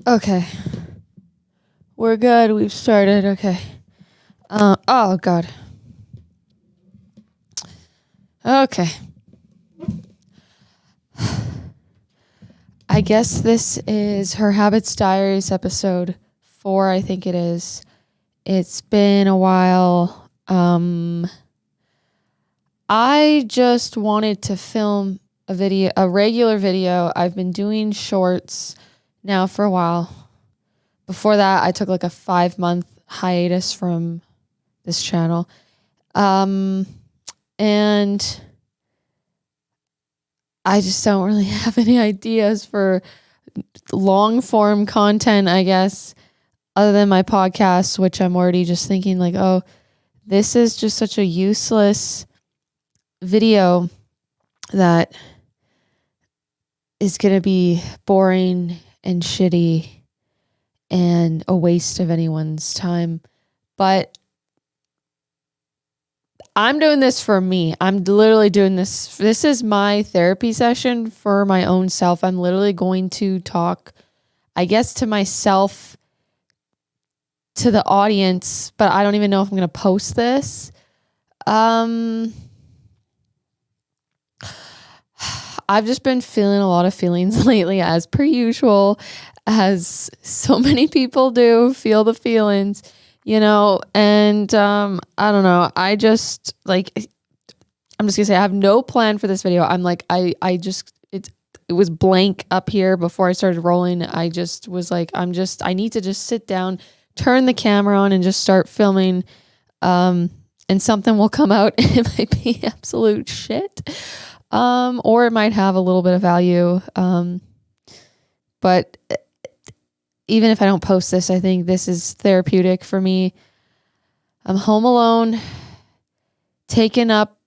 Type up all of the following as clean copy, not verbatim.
Okay. We're good. We've started. Okay. Oh, God. Okay. I guess this is Her Habits Diaries episode 4, I think it is. It's been a while. I just wanted to film a regular video. I've been doing shorts now for a while. Before that, I took like a 5-month hiatus from this channel. And I just don't really have any ideas for long form content, I guess, other than my podcast, which I'm already just thinking like, oh, this is just such a useless video that is going to be boring and shitty and a waste of anyone's time. But I'm doing this for me. I'm literally doing this. This is my therapy session for my own self. I'm literally going to talk, I guess, to myself, to the audience, but I don't even know if I'm going to post this. I've just been feeling a lot of feelings lately, as per usual, as so many people do, feel the feelings, and I don't know. I'm just gonna say I have no plan for this video. I'm like, it was blank up here before I started rolling. I just was like, I need to just sit down, turn the camera on and just start filming. And something will come out. It might be absolute shit. Or it might have a little bit of value. But even if I don't post this, I think this is therapeutic for me. I'm home alone, taking up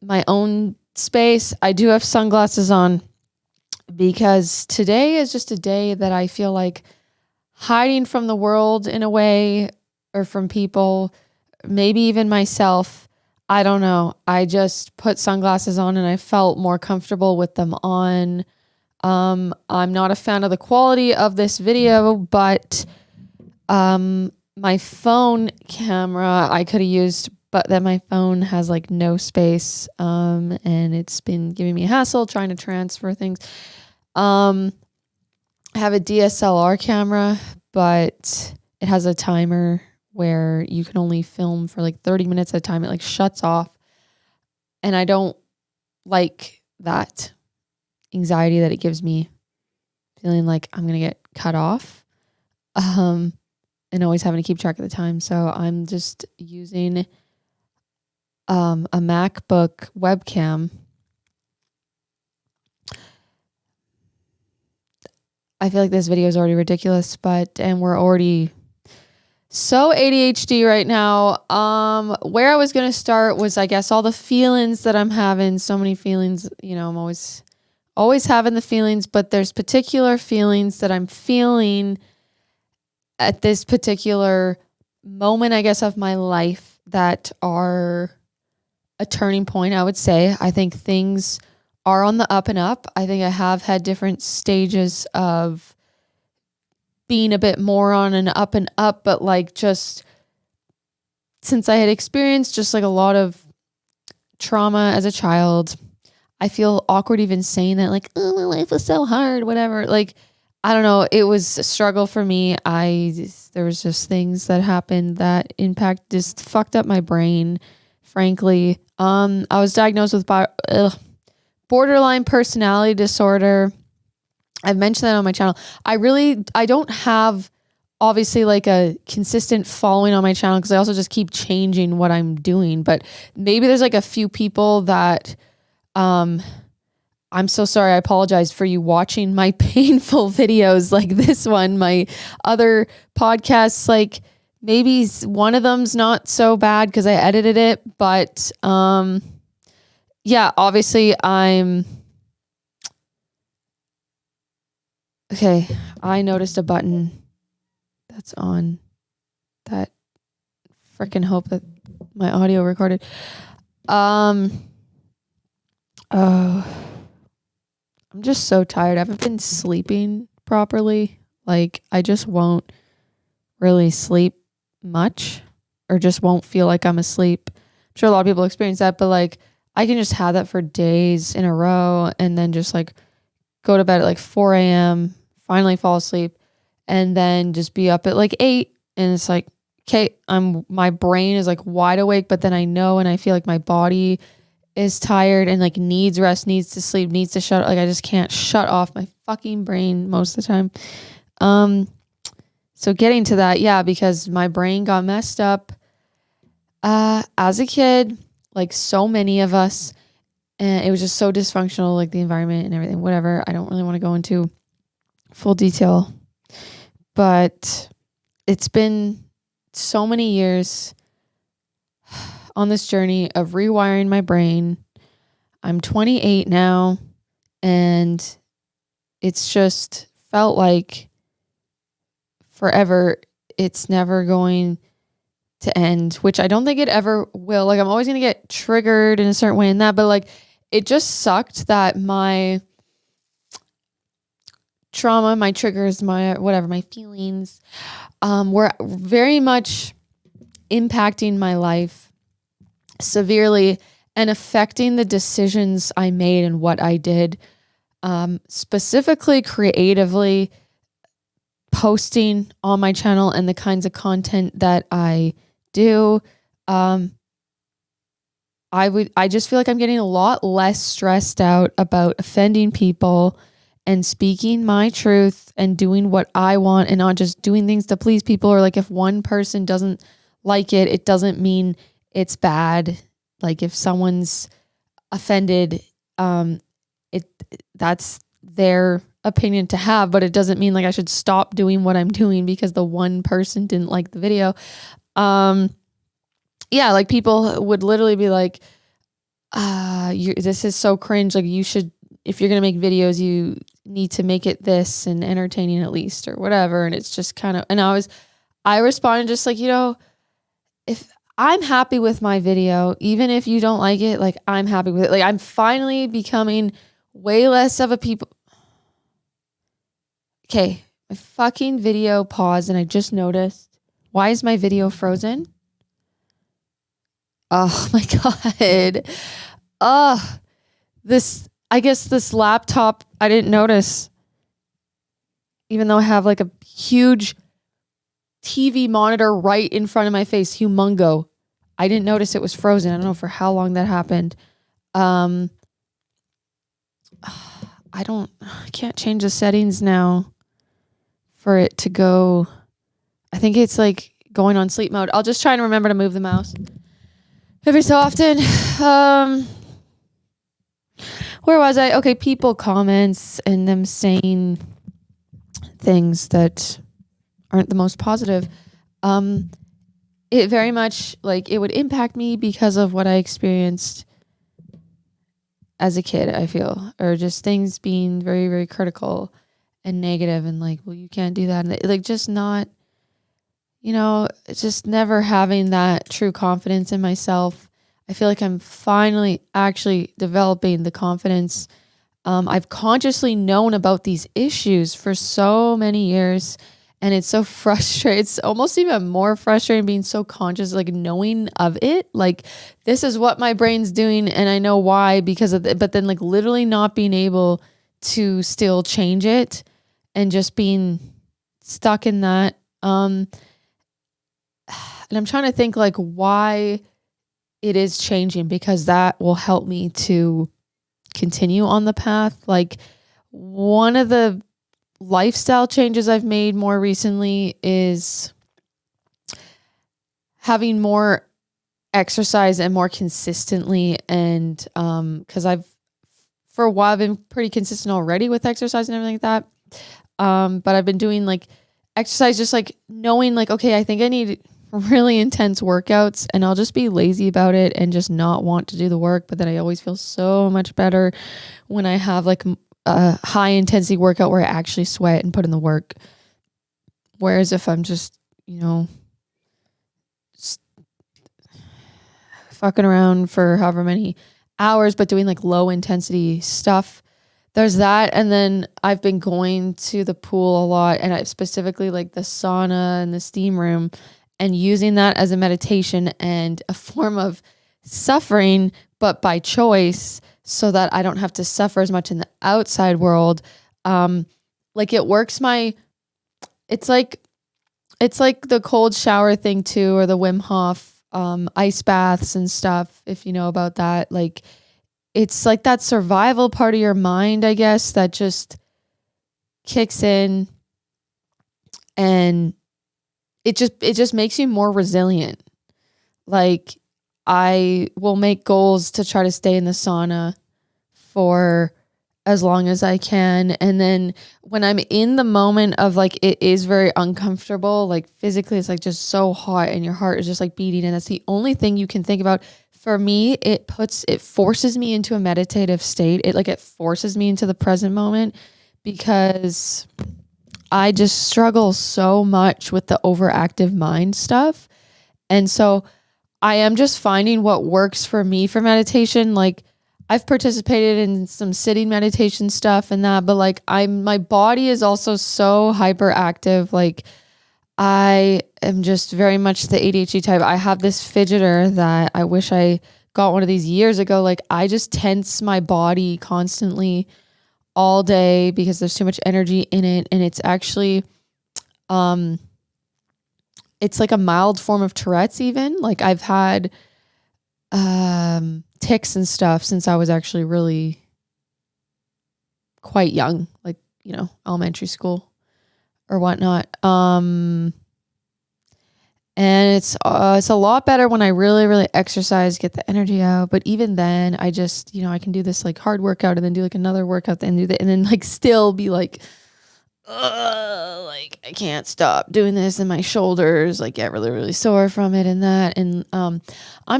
my own space. I do have sunglasses on because today is just a day that I feel like hiding from the world in a way, or from people, maybe even myself. I don't know. I just put sunglasses on and I felt more comfortable with them on. I'm not a fan of the quality of this video, but my phone camera I could have used, but then my phone has like no space, and it's been giving me a hassle trying to transfer things. I have a DSLR camera, but it has a timer where you can only film for like 30 minutes at a time. It like shuts off, and I don't like that anxiety that it gives me, feeling like I'm gonna get cut off, and always having to keep track of the time. So I'm just using a MacBook webcam. I feel like this video is already ridiculous, and we're already so ADHD right now. Where I was gonna start was, I guess, all the feelings that I'm having. So many feelings, I'm always having the feelings, but there's particular feelings that I'm feeling at this particular moment, I guess, of my life that are a turning point, I would say. I think things are on the up and up. I think I have had different stages of being a bit more on an up and up, but like, just since I had experienced just like a lot of trauma as a child, I feel awkward even saying that, like, oh, my life was so hard, whatever. Like, I don't know. It was a struggle for me. There was just things that happened that just fucked up my brain, frankly. I was diagnosed with borderline personality disorder. I've mentioned that on my channel. I don't have obviously like a consistent following on my channel, because I also just keep changing what I'm doing. But maybe there's like a few people that, I'm so sorry. I apologize for you watching my painful videos like this one. My other podcasts, like maybe one of them's not so bad because I edited it. But yeah, obviously okay. I noticed a button that's on that. Freaking hope that my audio recorded. Oh, I'm just so tired. I haven't been sleeping properly Like I just won't really sleep much or just won't feel like I'm asleep. I'm sure a lot of people experience that, but like I can just have that for days in a row and then just like go to bed at like 4 a.m., finally fall asleep, and then just be up at like 8. And it's like, okay, my brain is like wide awake, but then I know and I feel like my body is tired and like needs rest, needs to sleep, needs to shut, like I just can't shut off my fucking brain most of the time. So getting to that, yeah, because my brain got messed up as a kid, like so many of us, and it was just so dysfunctional, like the environment and everything, whatever. I don't really want to go into full detail, but it's been so many years on this journey of rewiring my brain. I'm 28 now, and it's just felt like forever. It's never going to end, which I don't think it ever will. Like I'm always going to get triggered in a certain way in that, but like it just sucked that my trauma, my triggers, my whatever, my feelings were very much impacting my life severely and affecting the decisions I made and what I did, specifically creatively posting on my channel and the kinds of content that I do. I just feel like I'm getting a lot less stressed out about offending people and speaking my truth and doing what I want and not just doing things to please people. Or like if one person doesn't like it, it doesn't mean it's bad. Like if someone's offended, it that's their opinion to have, but it doesn't mean like I should stop doing what I'm doing because the one person didn't like the video. Yeah, like people would literally be like, this is so cringe. Like you should, if you're going to make videos, you need to make it this and entertaining at least or whatever. And it's just kind of, and I responded just like, if I'm happy with my video, even if you don't like it, like I'm happy with it. Like I'm finally becoming way less of a people. Okay. My fucking video paused and I just noticed, why is my video frozen? Oh my God. I guess this laptop, I didn't notice, even though I have like a huge TV monitor right in front of my face, humongo. I didn't notice it was frozen. I don't know for how long that happened. I can't change the settings now for it to go. I think it's like going on sleep mode. I'll just try and remember to move the mouse every so often. Where was I? Okay, people comments and them saying things that aren't the most positive. It very much like it would impact me because of what I experienced as a kid, I feel, or just things being very, very critical and negative and like, well, you can't do that. And like just not, just never having that true confidence in myself. I feel like I'm finally actually developing the confidence. I've consciously known about these issues for so many years, and it's so frustrating. It's almost even more frustrating being so conscious, like knowing of it. Like this is what my brain's doing, and I know why because of it. But then like literally not being able to still change it, and just being stuck in that. And I'm trying to think like why it is changing, because that will help me to continue on the path. Like one of the lifestyle changes I've made more recently is having more exercise and more consistently. And because for a while been pretty consistent already with exercise and everything like that. But I've been doing like exercise, just like knowing like, okay, I think I need really intense workouts, and I'll just be lazy about it and just not want to do the work. But then I always feel so much better when I have like a high intensity workout where I actually sweat and put in the work. Whereas if I'm just, fucking around for however many hours, but doing like low intensity stuff, there's that. And then I've been going to the pool a lot, and I specifically like the sauna and the steam room, and using that as a meditation and a form of suffering, but by choice, so that I don't have to suffer as much in the outside world. Like it works it's like it's like the cold shower thing too, or the Wim Hof ice baths and stuff, if you know about that. Like it's like that survival part of your mind, I guess, that just kicks in, and it just makes you more resilient. Like I will make goals to try to stay in the sauna for as long as I can. And then when I'm in the moment of like, it is very uncomfortable, like physically it's like just so hot and your heart is just like beating. And that's the only thing you can think about. For me, it forces me into a meditative state. It forces me into the present moment, because I just struggle so much with the overactive mind stuff. And so I am just finding what works for me for meditation. Like I've participated in some sitting meditation stuff and that, but like my body is also so hyperactive. Like I am just very much the ADHD type. I have this fidgeter that I wish I got one of these years ago. Like I just tense my body constantly all day because there's too much energy in it. And it's actually, it's like a mild form of Tourette's even. Like I've had, tics and stuff since I was actually really quite young, like, elementary school or whatnot. And it's a lot better when I really, really exercise, get the energy out. But even then I just, I can do this like hard workout and then do like another workout and do that. And then like still be like I can't stop doing this, and my shoulders like get really, really sore from it and that. And I'm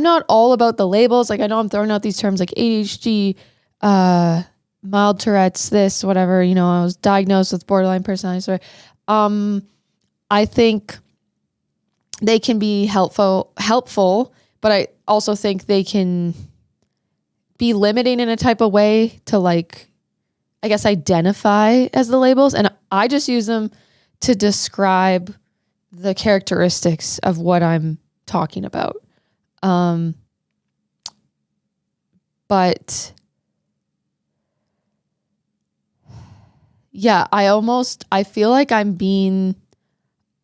not all about the labels. Like I know I'm throwing out these terms like ADHD, mild Tourette's, this, whatever, I was diagnosed with borderline personality disorder. I think they can be helpful, but I also think they can be limiting in a type of way to like, I guess, identify as the labels. And I just use them to describe the characteristics of what I'm talking about. But yeah, I feel like I'm being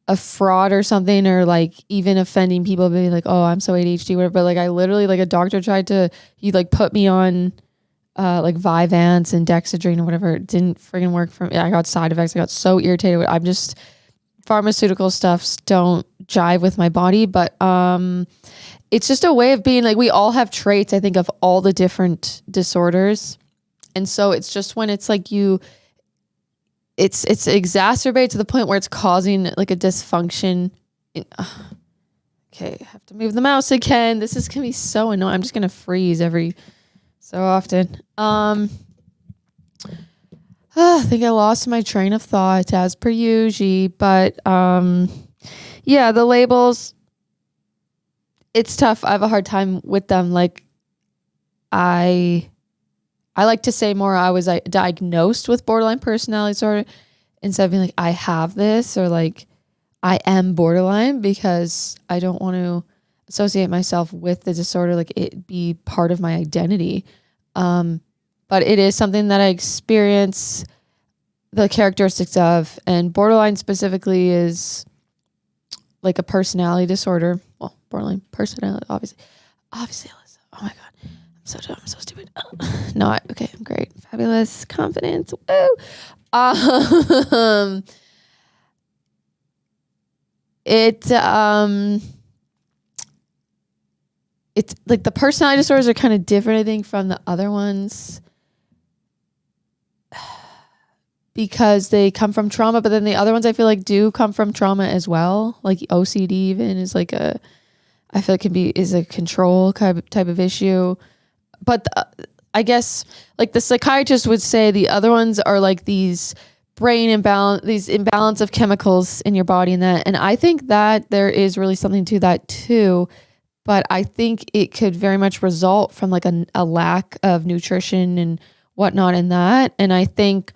a fraud or something, or like even offending people, being like, oh, I'm so ADHD, whatever. But like I literally, like a doctor he like put me on like Vyvanse and Dexedrine or whatever. It didn't friggin' work for me. I got side effects. I got so irritated. Pharmaceutical stuffs don't jive with my body, but it's just a way of being. Like we all have traits, I think, of all the different disorders. And so it's just when it's like it's exacerbated to the point where it's causing like a dysfunction. Okay, I have to move the mouse again. This is gonna be so annoying. I'm just gonna freeze every so often. I think I lost my train of thought as per usual, but yeah, the labels, it's tough. I have a hard time with them. Like I like to say more I was diagnosed with borderline personality disorder instead of being like I have this, or like I am borderline, because I don't want to associate myself with the disorder, like it be part of my identity. But it is something that I experience the characteristics of, and borderline specifically is like a personality disorder. Well, borderline personality, obviously, Alyssa. Oh my God. I'm so dumb. I'm so stupid. Not okay. I'm great. Fabulous. Confidence. Woo. It's like the personality disorders are kind of different, I think, from the other ones, because they come from trauma. But then the other ones I feel like do come from trauma as well. Like OCD even is like I feel like is a control type of issue. But I guess like the psychiatrist would say the other ones are like these imbalance of chemicals in your body, and I think that there is really something to that too. But I think it could very much result from like a lack of nutrition and whatnot in that. And I think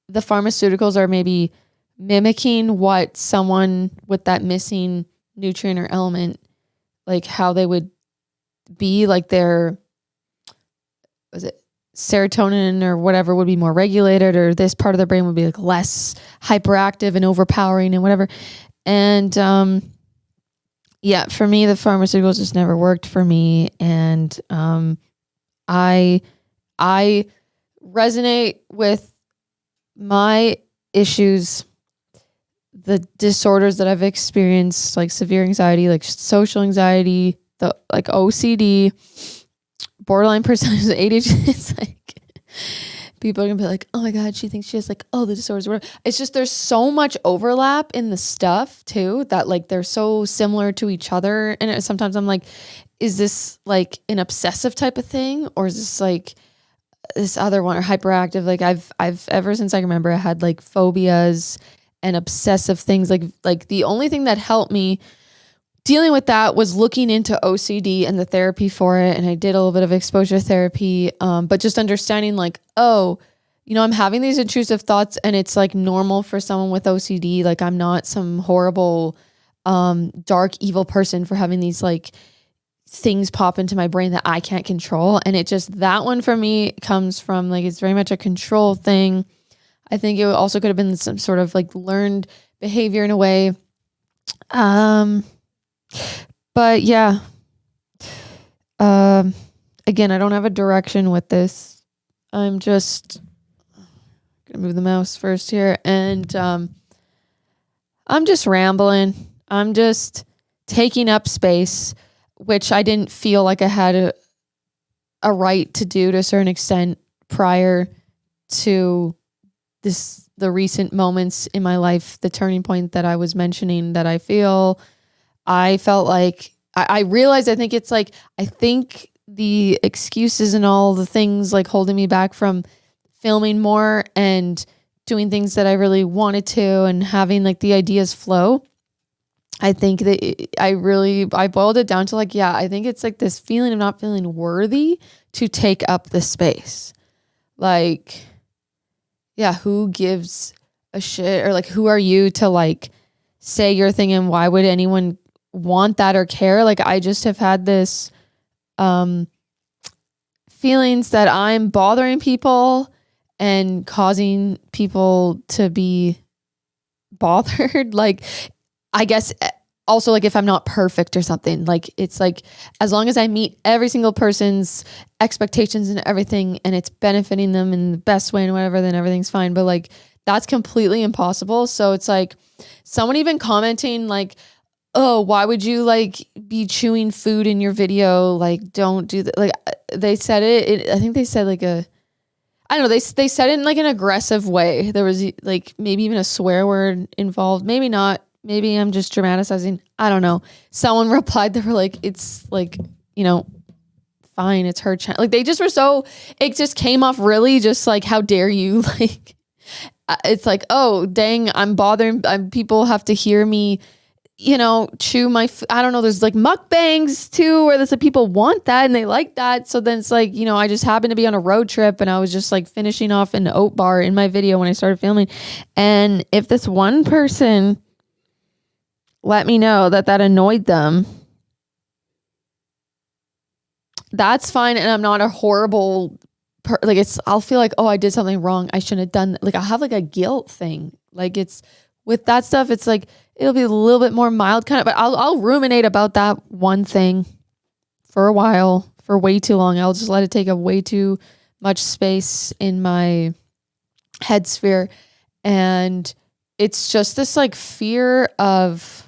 the pharmaceuticals are maybe mimicking what someone with that missing nutrient or element, like how they would be, like their, was it serotonin or whatever would be more regulated, or this part of the brain would be like less hyperactive and overpowering and whatever. And yeah, for me, the pharmaceuticals just never worked for me. And I resonate with my issues, the disorders that I've experienced, like severe anxiety, like social anxiety, the like OCD, borderline personality, ADHD. It's like people are gonna be like, oh my God, she thinks she has like all the disorders. Whatever. It's just there's so much overlap in the stuff too that like they're so similar to each other. And sometimes I'm like, is this like an obsessive type of thing, or is this like this other one, or hyperactive? Like I've ever since I can remember, I had like phobias and obsessive things. Like the only thing that helped me dealing with that was looking into OCD and the therapy for it. And I did a little bit of exposure therapy, but just understanding like, oh, you know, I'm having these intrusive thoughts and it's like normal for someone with OCD. Like I'm not some horrible, dark, evil person for having these like things pop into my brain that I can't control. And it just, that one for me comes from like, it's very much a control thing. I think it also could have been some sort of like learned behavior in a way. But yeah, again, I don't have a direction with this. I'm just gonna move the mouse first here. And, I'm just rambling. I'm just taking up space, which I didn't feel like I had a right to do to a certain extent prior to the recent moments in my life, the turning point that I was mentioning that I felt like I realized, I think it's like, I think the excuses and all the things like holding me back from filming more and doing things that I really wanted to and having like the ideas flow. I think that I boiled it down to like, yeah, I think it's like this feeling of not feeling worthy to take up the space. Like, yeah, who gives a shit, or like, who are you to like say your thing, and why would anyone want that or care? Like, I just have had this feelings that I'm bothering people and causing people to be bothered. Like, I guess also like if I'm not perfect or something, like it's like as long as I meet every single person's expectations and everything and it's benefiting them in the best way and whatever, then everything's fine. But like that's completely impossible. So it's like someone even commenting like, oh, why would you like be chewing food in your video? Like, don't do that. Like they said it, I think they said like I don't know. They said it in like an aggressive way. There was like maybe even a swear word involved. Maybe not. Maybe I'm just dramatizing. I don't know. Someone replied, they were like, it's like, you know, fine. It's her channel. Like they just were so, it just came off really just like, how dare you? Like, it's like, oh, dang, I'm bothering. People have to hear me, you know, chew my, I don't know. There's like mukbangs too, where there's like people want that and they like that. So then it's like, you know, I just happened to be on a road trip and I was just like finishing off an oat bar in my video when I started filming. And if this one person let me know that annoyed them, that's fine. And I'm not a horrible like I'll feel like, oh, I did something wrong, I shouldn't have done that. Like I have like a guilt thing. Like it's with that stuff, it's like it'll be a little bit more mild kind of, but I'll ruminate about that one thing for a while, for way too long. I'll just let it take up way too much space in my head sphere. And it's just this like fear of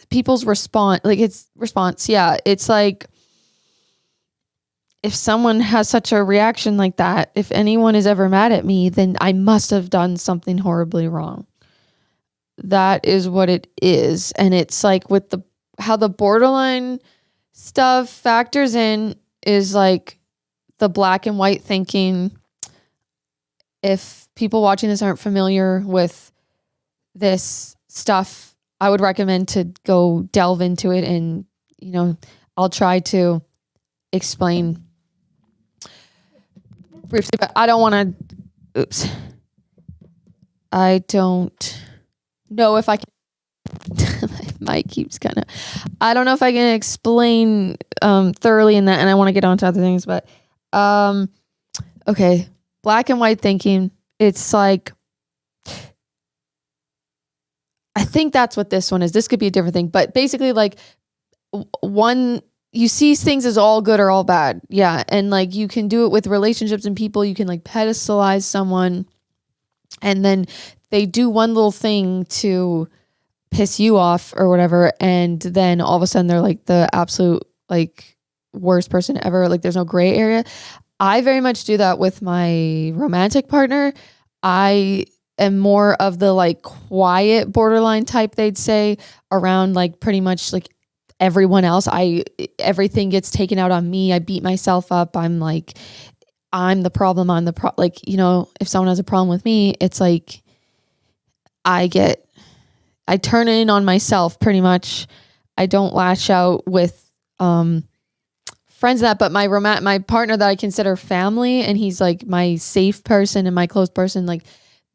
people's response. Yeah, it's like if someone has such a reaction like that, if anyone is ever mad at me, then I must have done something horribly wrong. That is what it is. And it's like with how the borderline stuff factors in is like the black and white thinking. If people watching this aren't familiar with this stuff, I would recommend to go delve into it. And, you know, I'll try to explain briefly, but I don't want to, oops. I don't know if I can, my mic keeps kind of, I don't know if I can explain thoroughly in that, and I want to get on to other things, but okay, black and white thinking. It's like, I think that's what this one is. This could be a different thing, but basically like one, you see things as all good or all bad. Yeah. And like you can do it with relationships and people. You can like pedestalize someone and then they do one little thing to piss you off or whatever. And then all of a sudden they're like the absolute like worst person ever. Like there's no gray area. I very much do that with my romantic partner. I am more of the like quiet borderline type, they'd say, around like pretty much like everyone else. Everything gets taken out on me. I beat myself up. I'm like, I'm the problem. Like, you know, if someone has a problem with me, it's like I turn in on myself pretty much. I don't lash out with friends that, but my partner that I consider family, and he's like my safe person and my close person, like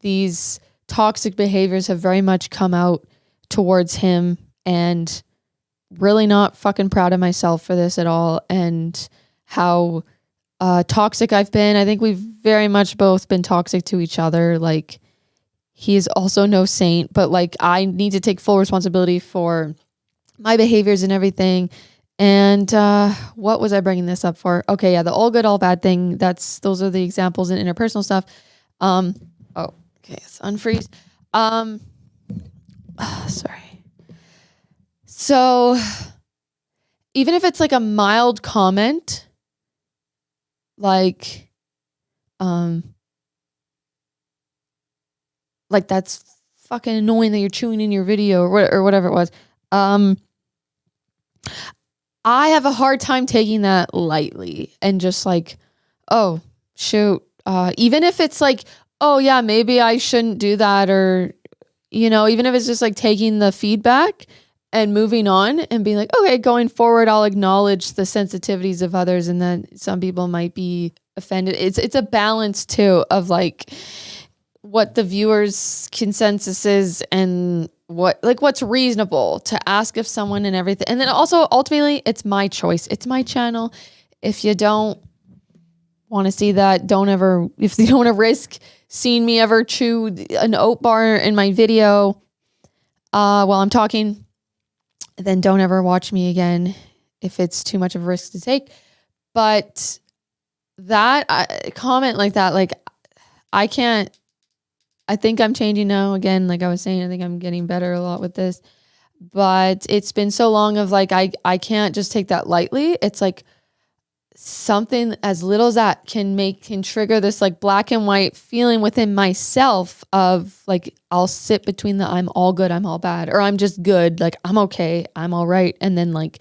these toxic behaviors have very much come out towards him, and really not fucking proud of myself for this at all, and how toxic I've been. I think we've very much both been toxic to each other. Like he is also no saint, but like I need to take full responsibility for my behaviors and everything. And what was I bringing this up for? Okay, yeah, the all good, all bad thing. Those are the examples in interpersonal stuff. Okay, it's unfreeze. Sorry. So even if it's like a mild comment, like that's fucking annoying that you're chewing in your video or whatever it was. I have a hard time taking that lightly and just like, oh, shoot. Even if it's like, oh yeah, maybe I shouldn't do that, or, you know, even if it's just like taking the feedback and moving on and being like, okay, going forward, I'll acknowledge the sensitivities of others, and then some people might be offended. It's a balance too of like what the viewer's consensus is and what's reasonable to ask of someone and everything. And then also ultimately it's my choice. It's my channel. If you don't want to see that, if you don't want to risk seeing me ever chew an oat bar in my video while I'm talking, then don't ever watch me again if it's too much of a risk to take. But that comment like that, like I think I'm changing now. Again, like I was saying, I think I'm getting better a lot with this, but it's been so long of like, I can't just take that lightly. It's like something as little as that can trigger this like black and white feeling within myself of like, I'll sit between the, I'm all good, I'm all bad, or I'm just good. Like I'm okay, I'm all right. And then like,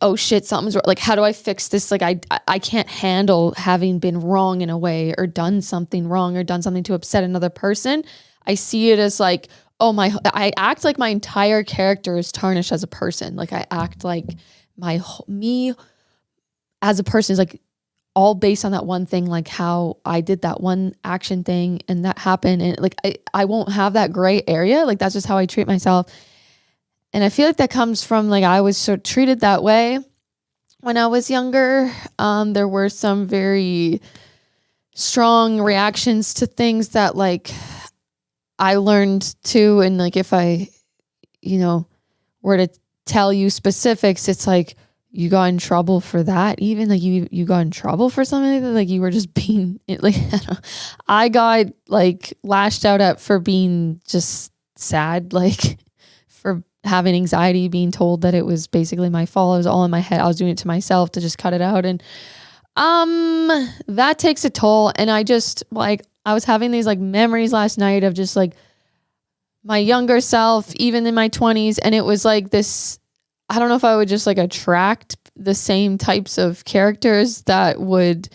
oh shit, something's wrong. Like, how do I fix this? Like I can't handle having been wrong in a way, or done something wrong, or done something to upset another person. I see it as like, oh I act like my entire character is tarnished as a person. Like I act like me as a person is like all based on that one thing, like how I did that one action thing and that happened. And like, I won't have that gray area. Like that's just how I treat myself. And I feel like that comes from like, I was sort of treated that way when I was younger. There were some very strong reactions to things that like I learned to, and like, if I, you know, were to tell you specifics, it's like, you got in trouble for that. Even like you got in trouble for something like that. Like you were just being like, I got like lashed out at for being just sad, like for having anxiety, being told that it was basically my fault. It was all in my head. I was doing it to myself to just cut it out. And that takes a toll. And I just like, I was having these like memories last night of just like my younger self, even in my 20s. And it was like this, I don't know if I would just like attract the same types of characters that would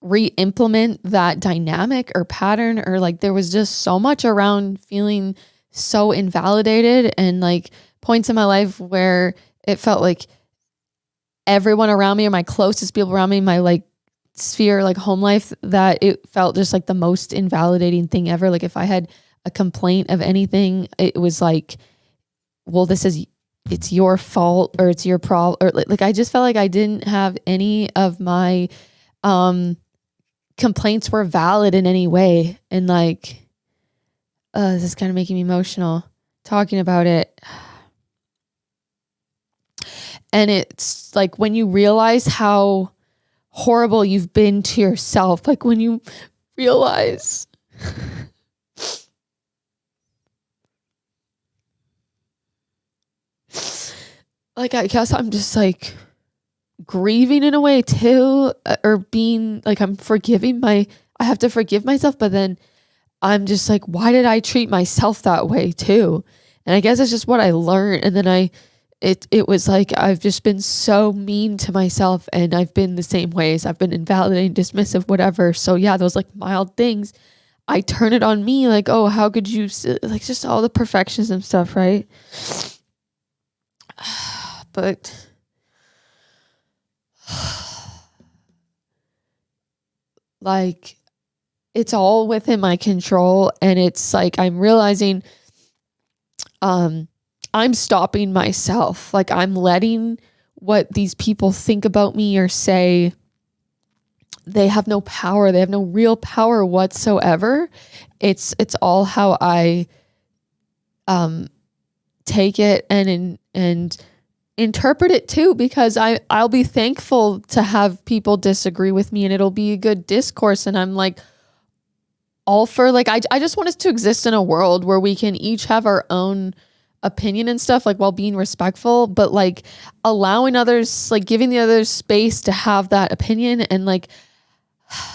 re-implement that dynamic or pattern, or like there was just so much around feeling so invalidated, and like points in my life where it felt like everyone around me or my closest people around me, my like sphere, like home life, that it felt just like the most invalidating thing ever. Like if I had a complaint of anything, it was like, well, it's your fault or it's your problem. Or like, I just felt like I didn't have any of my, complaints were valid in any way. And like, this is kind of making me emotional talking about it. And it's like when you realize how horrible you've been to yourself, like when you realize like, I guess I'm just like grieving in a way too, or being like, I have to forgive myself, but then I'm just like, why did I treat myself that way too? And I guess it's just what I learned. And then it was like, I've just been so mean to myself, and I've been the same ways. I've been invalidating, dismissive, whatever. So yeah, those like mild things, I turn it on me. Like, oh, how could you, like just all the perfectionism stuff, right? But like, it's all within my control. And it's like, I'm realizing, I'm stopping myself. Like I'm letting what these people think about me or say, they have no power. They have no real power whatsoever. It's all how I take it and interpret it too, because I'll be thankful to have people disagree with me, and it'll be a good discourse. And I'm like all for like, I just want us to exist in a world where we can each have our own opinion and stuff, like while being respectful, but like allowing others, like giving the others space to have that opinion. And like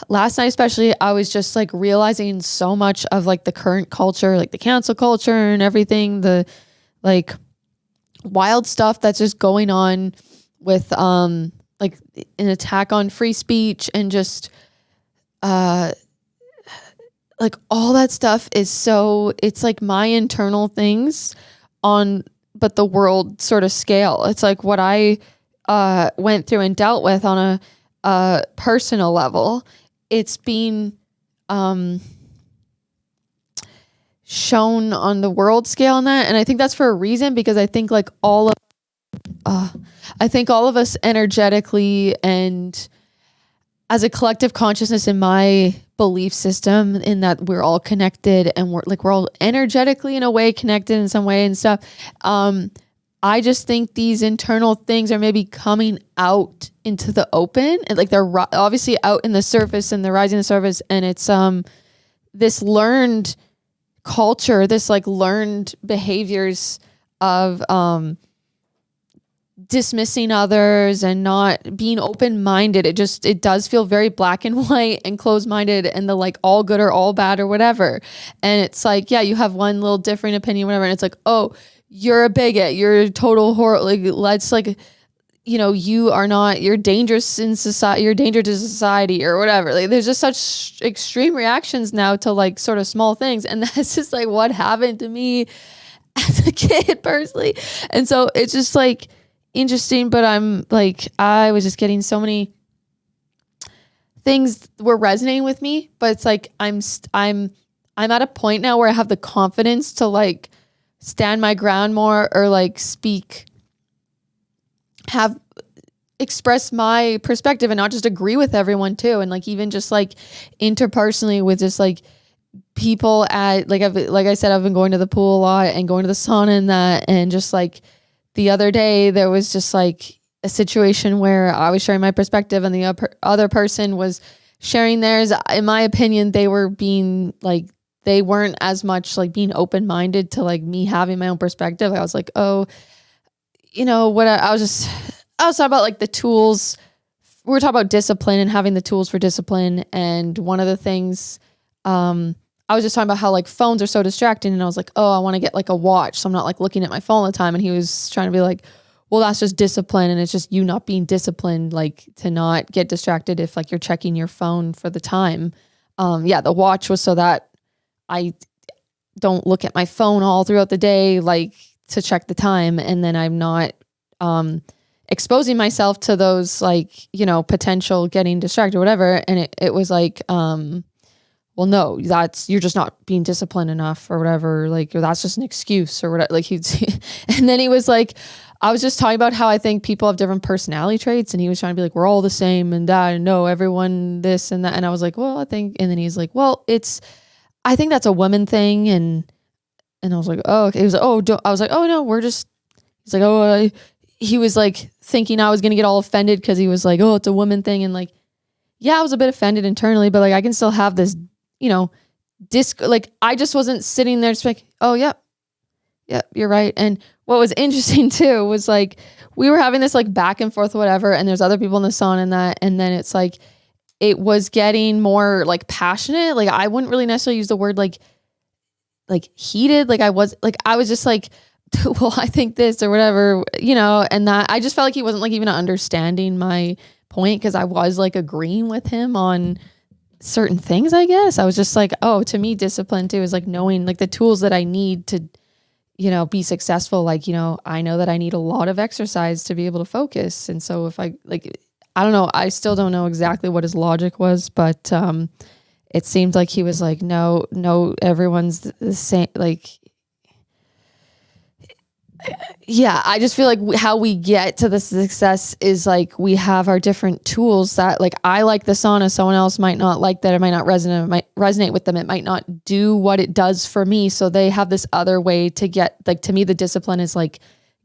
last night especially, I was just like realizing so much of like the current culture, like the cancel culture and everything, the like wild stuff that's just going on with like an attack on free speech, and just like all that stuff is so, it's like my internal things on, but the world sort of scale. It's like what I went through and dealt with on a personal level. It's being shown on the world scale in that. And I think that's for a reason, because I think like all of us energetically and as a collective consciousness, in my belief system, in that we're all connected, and we're all energetically in a way connected in some way and stuff. I just think these internal things are maybe coming out into the open, and like they're obviously out in the surface and they're rising to the surface. And it's this learned culture, this like learned behaviors of dismissing others and not being open-minded. It does feel very black and white and closed-minded, and the like all good or all bad or whatever. And it's like, yeah, you have one little different opinion, whatever, and it's like, oh, you're a bigot, you're a total horror, like let's like, you know, you're dangerous in society, you're a danger to society or whatever. Like there's just such extreme reactions now to like sort of small things, and that's just like what happened to me as a kid personally. And so it's just like interesting, but I'm like, I was just getting so many things were resonating with me, but it's like I'm at a point now where I have the confidence to like stand my ground more, or like express my perspective and not just agree with everyone too. And like even just like interpersonally with just like people at like I said, I've been going to the pool a lot and going to the sauna and that, and just like the other day, there was just like a situation where I was sharing my perspective and the other person was sharing theirs. In my opinion, they weren't as much like being open-minded to like me having my own perspective. I was like, oh, you know what? I was talking about like the tools. We were talking about discipline and having the tools for discipline. And one of the things, I was just talking about how like phones are so distracting, and I was like, oh, I want to get like a watch, so I'm not like looking at my phone all the time. And he was trying to be like, well, that's just discipline, and it's just you not being disciplined, like to not get distracted if like you're checking your phone for the time. Yeah, the watch was so that I don't look at my phone all throughout the day, like to check the time, and then I'm not exposing myself to those like, you know, potential getting distracted or whatever. And it was like, well, no, you're just not being disciplined enough or whatever. Like, or that's just an excuse or whatever. Like and then he was like, I was just talking about how I think people have different personality traits. And he was trying to be like, we're all the same and that, and no, everyone this and that. And I was like, well, I think, and then he's like, well, I think that's a woman thing. And I was like, oh, okay. He was like, oh, I was like, oh no, he's like, oh, he was like thinking I was going to get all offended because he was like, oh, it's a woman thing. And like, yeah, I was a bit offended internally, but like, I can still have this, you know, like I just wasn't sitting there just like, oh, yeah, you're right. And what was interesting too was like, we were having this like back and forth, whatever. And there's other people in the sauna and that. And then it's like, it was getting more like passionate. Like I wouldn't really necessarily use the word like heated. Like I was just like, well, I think this or whatever, you know, and that I just felt like he wasn't like even understanding my point because I was like agreeing with him on certain things, I guess. I was just like, oh, to me, discipline too is like knowing like the tools that I need to, you know, be successful. Like, you know, I know that I need a lot of exercise to be able to focus. And so if I like, I don't know, I still don't know exactly what his logic was, but it seemed like he was like, no, everyone's the same. Like, yeah, I just feel like how we get to the success is like we have our different tools that like I like the sauna, someone else might not like that. It might not resonate with them. It might not do what it does for me. So they have this other way to get like, to me, the discipline is like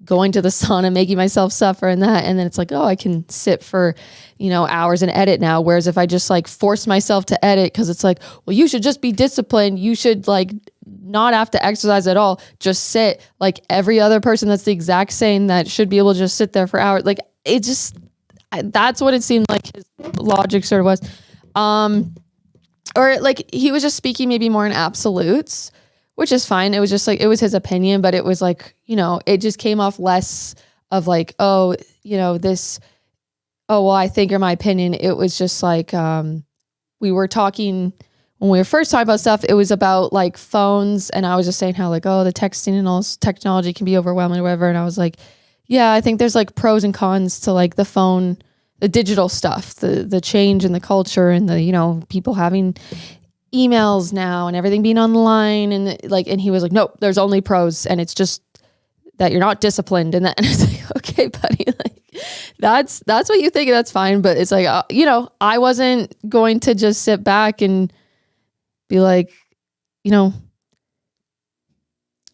going to the sauna, making myself suffer and that. And then it's like, oh, I can sit for, you know, hours and edit now. Whereas if I just like force myself to edit, cause it's like, well, you should just be disciplined. You should like not have to exercise at all. Just sit like every other person that's the exact same that should be able to just sit there for hours. Like it just, that's what it seemed like his logic sort of was. Or like he was just speaking maybe more in absolutes, which is fine. It was just like, it was his opinion, but it was like, you know, it just came off less of like, oh, you know, this, oh, well, I think, or my opinion. It was just like, we were talking, when we were first talking about stuff, it was about like phones. And I was just saying how like, oh, the texting and all this technology can be overwhelming or whatever. And I was like, yeah, I think there's like pros and cons to like the phone, the digital stuff, the change in the culture and the, you know, people having emails now and everything being online and like, and he was like, nope, there's only pros and it's just that you're not disciplined and that. And it's like, okay, buddy, like that's what you think. That's fine. But it's like, you know, I wasn't going to just sit back and be like, you know,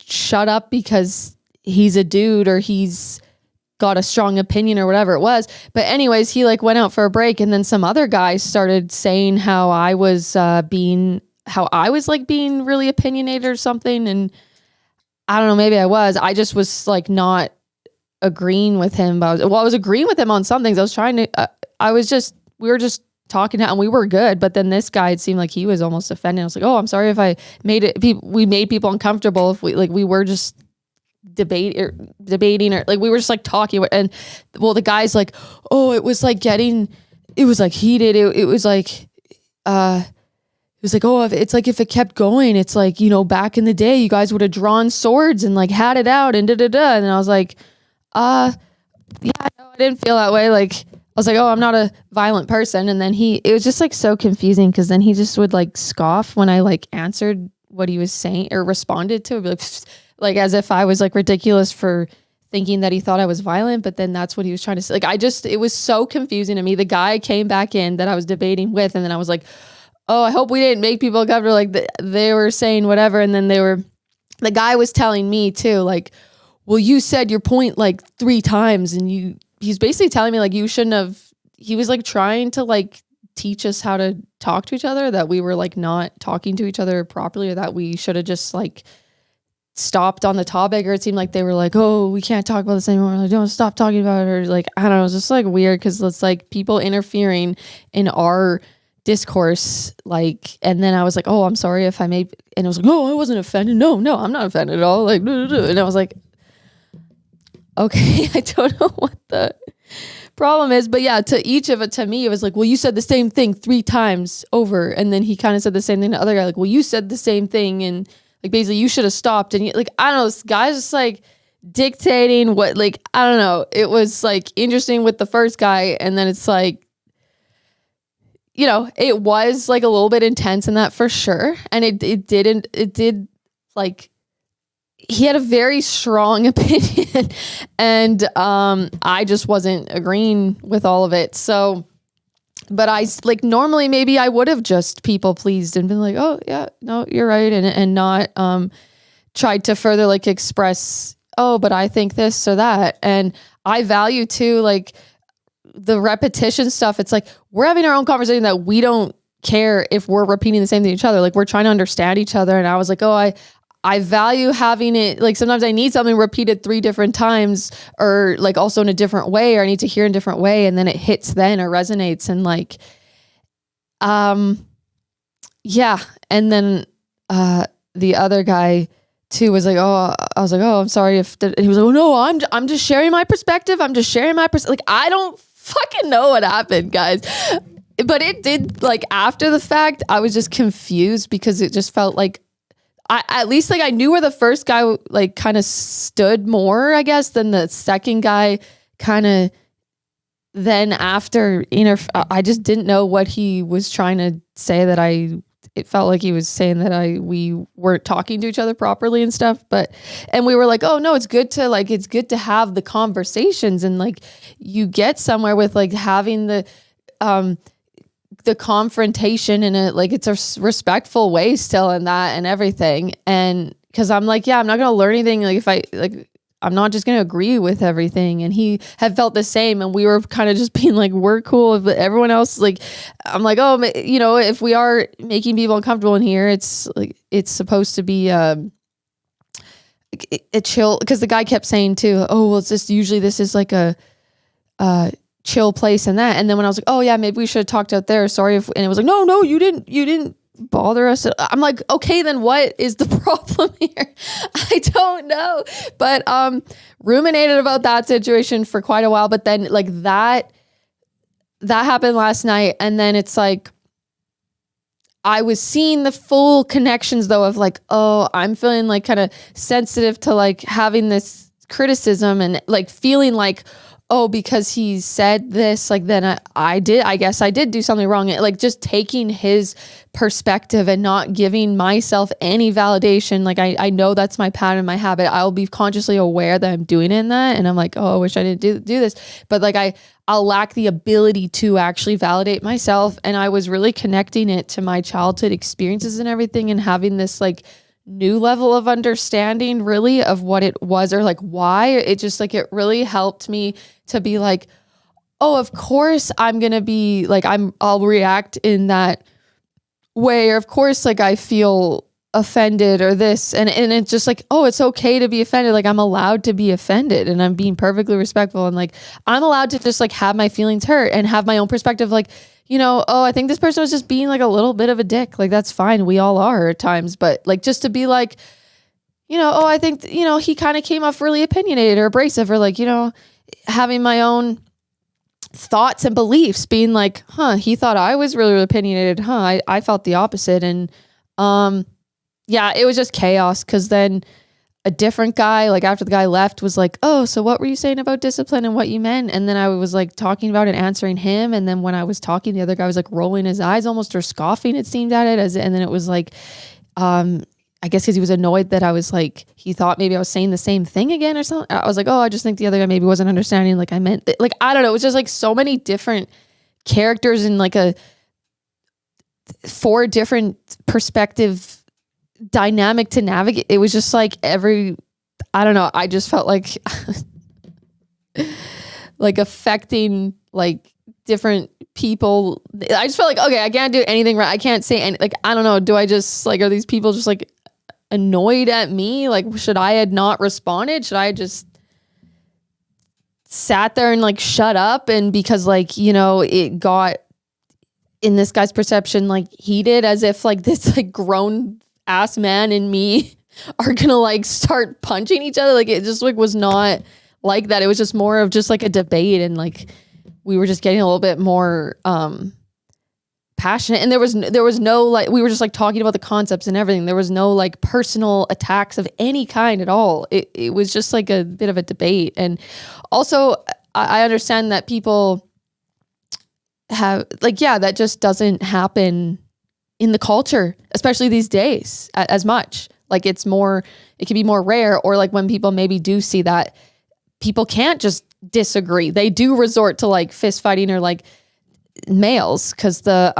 shut up because he's a dude or he's got a strong opinion or whatever it was. But anyways, he like went out for a break and then some other guy started saying how I was being really opinionated or something. And I don't know, maybe I just was like not agreeing with him. But I was agreeing with him on some things. I was trying to, we were just talking and we were good. But then this guy, it seemed like he was almost offended. I was like, oh, I'm sorry if I we made people uncomfortable. If we were just debating or like we were just like talking and well the guy's like, oh, it was like heated. It was like oh, it's like if it kept going, it's like, you know, back in the day you guys would have drawn swords and like had it out and and I was like yeah, no, I didn't feel that way. Like I was like, oh, I'm not a violent person. And then it was just like so confusing because then he just would like scoff when I like answered what he was saying or responded to it, like as if I was like ridiculous for thinking that he thought I was violent, but then that's what he was trying to say. Like it was so confusing to me. The guy came back in that I was debating with, and then I was like, oh, I hope we didn't make people uncomfortable. Like they were saying whatever, and then the guy was telling me too, like, well, you said your point like 3 times, and he's basically telling me like you shouldn't have. He was like trying to like teach us how to talk to each other, that we were like not talking to each other properly, or that we should have just like stopped on the topic, or it seemed like they were like, oh, we can't talk about this anymore, like don't stop talking about it, or like I don't know, it's just like weird because it's like people interfering in our discourse, like, and then I was like, oh, I'm sorry if I made, and it was like, no, I wasn't offended, no, I'm not offended at all, like, and I was like, okay, I don't know what the problem is, but yeah, to me it was like, well, you said the same thing 3 times over, and then he kind of said the same thing to the other guy, like, well, you said the same thing, and like basically you should have stopped. And like, I don't know, this guy's just like dictating what, like, I don't know. It was like interesting with the first guy. And then it's like, you know, it was like a little bit intense in that for sure. And it did like, he had a very strong opinion and I just wasn't agreeing with all of it. So, but I like normally maybe I would have just people pleased and been like, oh yeah, no, you're right. And not tried to further like express, oh, but I think this or that. And I value too, like the repetition stuff. It's like, we're having our own conversation that we don't care if we're repeating the same thing to each other. Like we're trying to understand each other. And I was like, oh, I value having it. Like sometimes I need something repeated 3 different times or like also in a different way, or I need to hear in a different way. And then it hits then or resonates. And like, yeah. And then, the other guy too was like, oh, I was like, oh, I'm sorry if he was like, oh no, I'm just sharing my perspective. I'm just sharing my like, I don't fucking know what happened, guys. But it did, like, after the fact, I was just confused because it just felt like at least like I knew where the first guy like kind of stood more, I guess, than the second guy kind of then after, you know, I just didn't know what he was trying to say it felt like he was saying that we weren't talking to each other properly and stuff. And we were like, oh no, it's good to have the conversations and like you get somewhere with like having the confrontation in it, like it's a respectful way still in that and everything. And cause I'm like, yeah, I'm not going to learn anything. Like I'm not just going to agree with everything. And he had felt the same. And we were kind of just being like, we're cool. But everyone else, like, I'm like, oh, you know, if we are making people uncomfortable in here, it's like, it's supposed to be a chill. Cause the guy kept saying too, oh, well, it's just usually this is like a chill place and that. And then when I was like, oh yeah, maybe we should have talked out there. Sorry if, and it was like, no, you didn't bother us. I'm like, okay, then what is the problem here? I don't know. But ruminated about that situation for quite a while. But then like that happened last night. And then it's like, I was seeing the full connections though of like, oh, I'm feeling like kind of sensitive to like having this criticism and like feeling like, oh, because he said this, like then I guess I did do something wrong. Like just taking his perspective and not giving myself any validation. Like I know that's my pattern, my habit. I'll be consciously aware that I'm doing in that. And I'm like, oh, I wish I didn't do this. But like I'll lack the ability to actually validate myself. And I was really connecting it to my childhood experiences and everything and having this like new level of understanding really of what it was or like why it just like it really helped me to be like, oh, of course I'm gonna be like I'll react in that way, or of course like I feel offended or this and it's just like, oh, it's okay to be offended. Like I'm allowed to be offended and I'm being perfectly respectful and like I'm allowed to just like have my feelings hurt and have my own perspective. Like, you know, oh, I think this person was just being like a little bit of a dick. Like that's fine. We all are at times, but like just to be like, you know, oh, I think, you know, he kind of came off really opinionated or abrasive or like, you know, having my own thoughts and beliefs being like, he thought I was really, really opinionated. I felt the opposite. And, yeah, it was just chaos. Cause then a different guy, like after the guy left was like, oh, so what were you saying about discipline and what you meant? And then I was like talking about it, answering him. And then when I was talking, the other guy was like rolling his eyes almost or scoffing, it seemed at it and then it was like, I guess cause he was annoyed that I was like, he thought maybe I was saying the same thing again or something. I was like, oh, I just think the other guy maybe wasn't understanding. Like I meant like, I don't know. It was just like so many different characters and like 4 different perspective dynamic to navigate. It was just like I don't know. I just felt like like affecting like different people. I just felt like, okay, I can't do anything right. I can't say any, like, I don't know. Do I just like, are these people just like annoyed at me? Like, should I had not responded? Should I just sat there and like shut up? And because like, you know, it got in this guy's perception, like heated as if like this like grown ass man and me are gonna like start punching each other. Like it just like was not like that. It was just more of just like a debate and like we were just getting a little bit more passionate, and there was no like, we were just like talking about the concepts and everything. There was no like personal attacks of any kind at all. It was just like a bit of a debate. And also I understand that people have like, yeah, that just doesn't happen in the culture, especially these days as much. Like it can be more rare, or like when people maybe do see that, people can't just disagree. They do resort to like fist fighting or like males. Cause the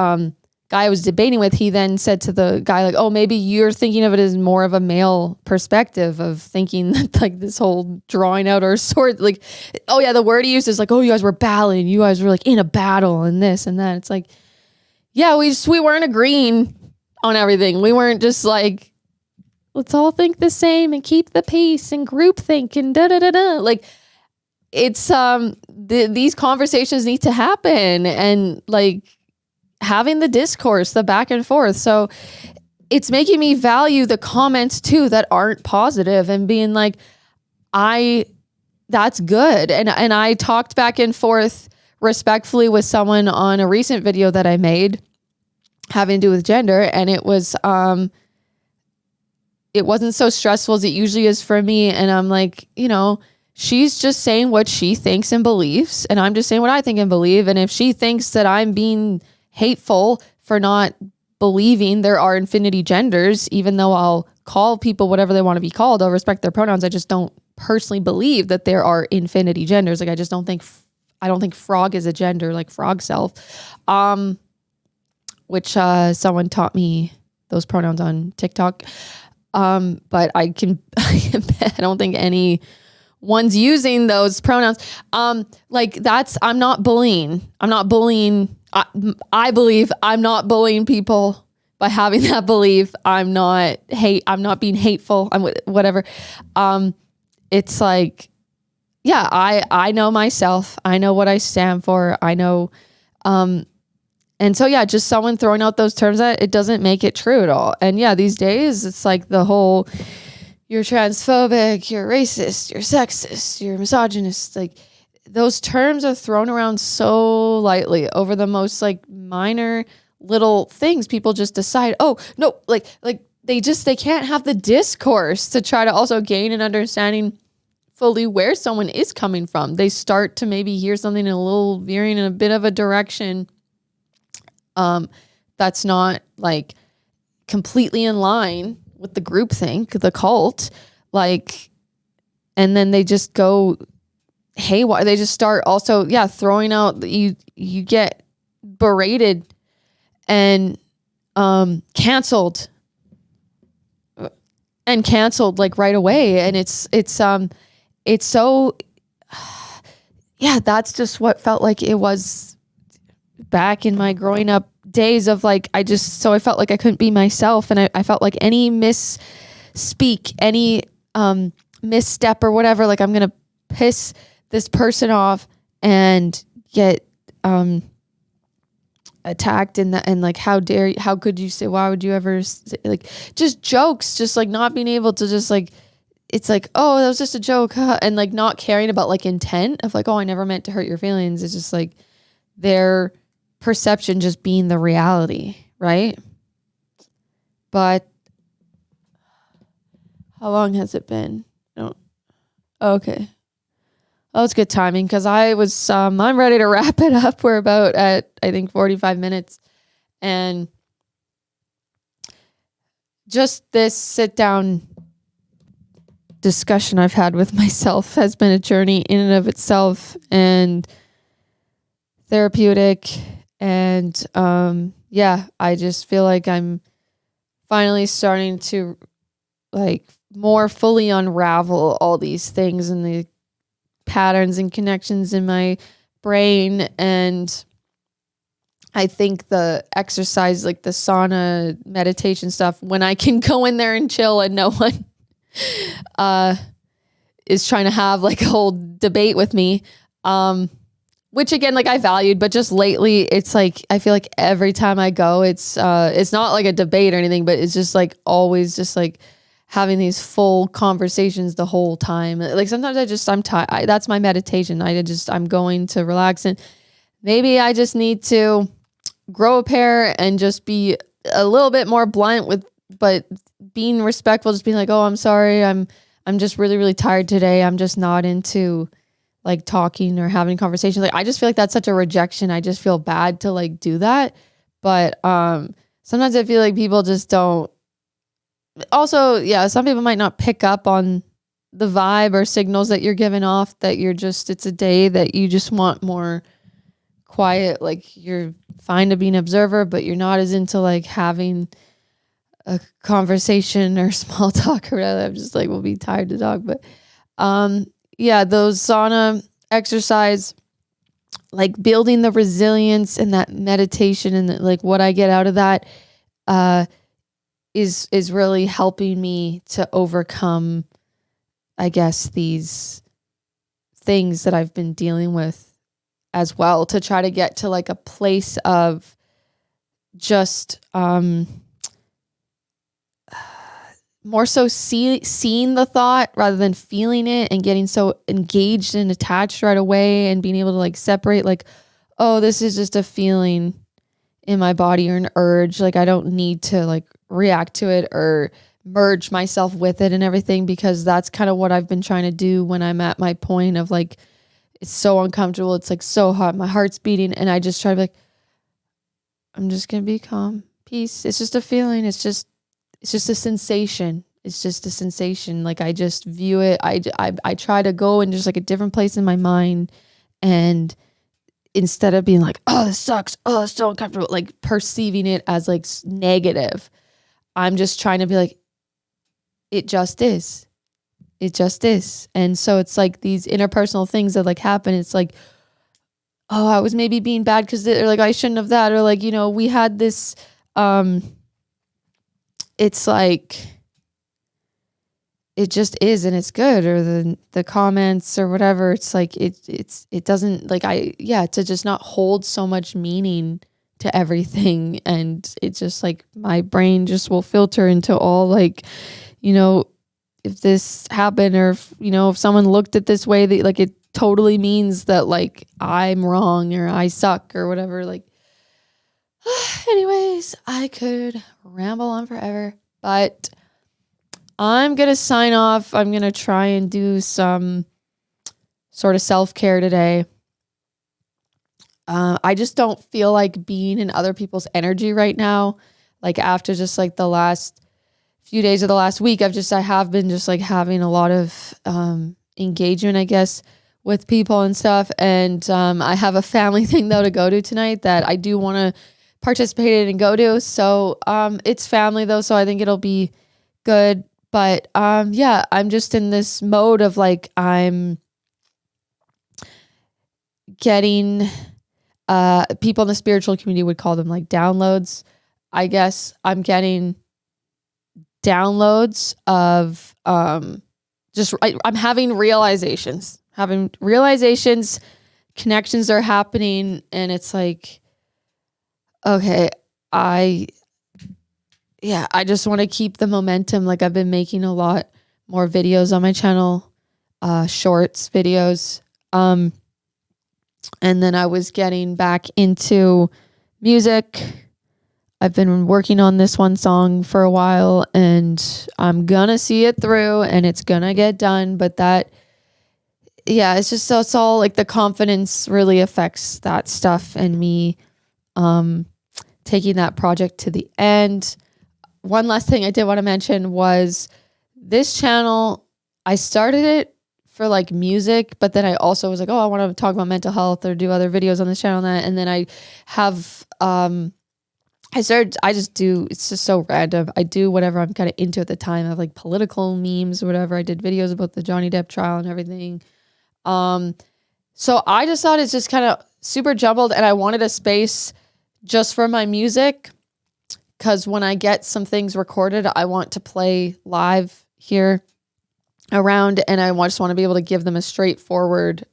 guy I was debating with, he then said to the guy like, oh, maybe you're thinking of it as more of a male perspective of thinking that like this whole drawing out our sword, like, oh yeah, the word he used is like, oh, you guys were battling, you guys were like in a battle and this and that. It's like, yeah, we weren't agreeing on everything. We weren't just like, let's all think the same and keep the peace and group think and da da da da. Like it's these conversations need to happen, and like having the discourse, the back and forth. So it's making me value the comments too that aren't positive, and being like, that's good. And I talked back and forth respectfully with someone on a recent video that I made having to do with gender, and it wasn't so stressful as it usually is for me. And I'm like, she's just saying what she thinks and believes, and I'm just saying what I think and believe. And if she thinks that I'm being hateful for not believing there are infinity genders, even though I'll call people whatever they want to be called, I'll respect their pronouns. I just don't personally believe that there are infinity genders. Like I don't think frog is a gender, like frog self, which someone taught me those pronouns on TikTok. But I don't think anyone's using those pronouns. I'm not bullying. I believe I'm not bullying people by having that belief. I'm not being hateful. I'm whatever. It's like, yeah, I know myself. I know what I stand for. I know, and so, yeah, just someone throwing out those terms, that it doesn't make it true at all. And yeah, these days it's like the whole, you're transphobic, you're racist, you're sexist, you're misogynist. Like those terms are thrown around so lightly over the most like minor little things. People just decide, oh no, like they can't have the discourse to try to also gain an understanding fully where someone is coming from. They start to maybe hear something veering in a bit of a direction that's not like completely in line with the groupthink, the cult, like, and then they just go haywire. They just start also, yeah, throwing out, you get berated and canceled like right away. And it's so, yeah, that's just what felt like it was back in my growing up days of like, I felt like I couldn't be myself. And I felt like any misspeak, any misstep or whatever, like I'm going to piss this person off and get attacked and like, how could you say, why would you ever say, like just jokes, just like not being able to just like, it's like, oh, that was just a joke, huh? And like not caring about like intent of like, oh, I never meant to hurt your feelings. It's just like their perception just being the reality, right? But how long has it been? Okay. Oh, it's good timing because I'm ready to wrap it up. We're about at, I think, 45 minutes. And just this sit down discussion I've had with myself has been a journey in and of itself, and therapeutic. And yeah, I just feel like I'm finally starting to like more fully unravel all these things and the patterns and connections in my brain. And I think the exercise, like the sauna meditation stuff, when I can go in there and chill and no one is trying to have like a whole debate with me, which again, like I valued, but just lately it's like, I feel like every time I go, it's not like a debate or anything, but it's just like always just like having these full conversations the whole time. Like sometimes I'm tired. That's my meditation. I'm going to relax, and maybe I just need to grow a pair and just be a little bit more blunt but being respectful, just being like, oh, I'm sorry. I'm just really, really tired today. I'm just not into like talking or having conversations. Like, I just feel like that's such a rejection. I just feel bad to like do that. But sometimes I feel like people just don't. Also, yeah, some people might not pick up on the vibe or signals that you're giving off, that it's a day that you just want more quiet. Like, you're fine to be an observer, but you're not as into like having a conversation or small talk or whatever. I'm just like, we'll be tired to talk. But yeah, those sauna exercise, like building the resilience and that meditation and like what I get out of that is really helping me to overcome, I guess, these things that I've been dealing with as well, to try to get to like a place of just more so seeing the thought rather than feeling it, and getting so engaged and attached right away, and being able to like separate like, oh, this is just a feeling in my body or an urge. Like, I don't need to like react to it or merge myself with it and everything, because that's kind of what I've been trying to do when I'm at my point of like, it's so uncomfortable. It's like so hot. My heart's beating. And I just try to be like, I'm just going to be calm. Peace. It's just a feeling. It's just a sensation. It's just a sensation. Like, I just view it. I try to go in just like a different place in my mind. And instead of being like, oh, this sucks. Oh, it's so uncomfortable. Like perceiving it as like negative, I'm just trying to be like, it just is. It just is. And so it's like these interpersonal things that like happen. It's like, oh, I was maybe being bad because like I shouldn't have that. Or like, we had this, it's like, it just is, and it's good. Or the comments or whatever. It's like, it doesn't like, to just not hold so much meaning to everything. And it's just like, my brain just will filter into all like, if this happened, or if someone looked at this way, that like it totally means that like I'm wrong or I suck or whatever. Like, anyways, I could ramble on forever, but I'm going to sign off. I'm going to try and do some sort of self-care today. I just don't feel like being in other people's energy right now. Like, after just like the last few days of the last week, I have been just like having a lot of engagement, I guess, with people and stuff. And I have a family thing though to go to tonight that I do want to participate in and go to. So it's family though, so I think it'll be good. But yeah, I'm just in this mode of like, I'm getting people in the spiritual community would call them like downloads. I guess I'm getting downloads of I'm having realizations, connections are happening, and it's like, okay, I just want to keep the momentum. Like, I've been making a lot more videos on my channel, shorts videos, and then I was getting back into music. I've been working on this one song for a while, and I'm gonna see it through, and it's gonna get done. But it's just, so it's all like the confidence really affects that stuff, and me taking that project to the end. One last thing I did want to mention was this channel, I started it for like music, but then I also was like, oh, I want to talk about mental health or do other videos on this channel. And then I have, I just do, it's just so random. I do whatever I'm kind of into at the time. I have like political memes or whatever. I did videos about the Johnny Depp trial and everything. So I just thought it's just kind of super jumbled, and I wanted a space just for my music, because when I get some things recorded, I want to play live here around, and I just want to be able to give them a straightforward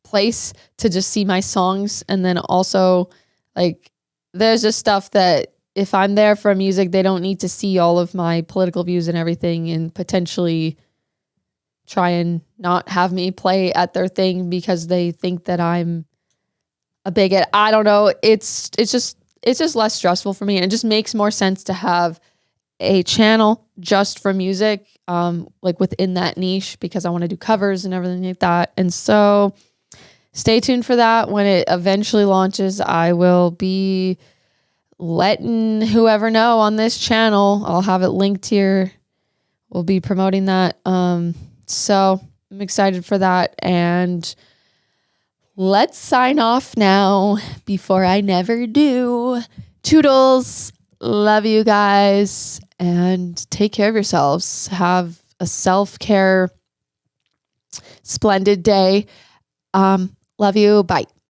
place to just see my songs. And then also, like, there's just stuff that if I'm there for music, they don't need to see all of my political views and everything, and potentially try and not have me play at their thing because they think that I'm a bigot. I don't know. It's just less stressful for me, and it just makes more sense to have a channel just for music, like within that niche, because I want to do covers and everything like that. And so stay tuned for that. When it eventually launches, I will be letting whoever know on this channel. I'll have it linked here. We'll be promoting that. So I'm excited for that. And let's sign off now before I never do. Toodles. Love you guys, and take care of yourselves. Have a self-care, splendid day. Love you. Bye.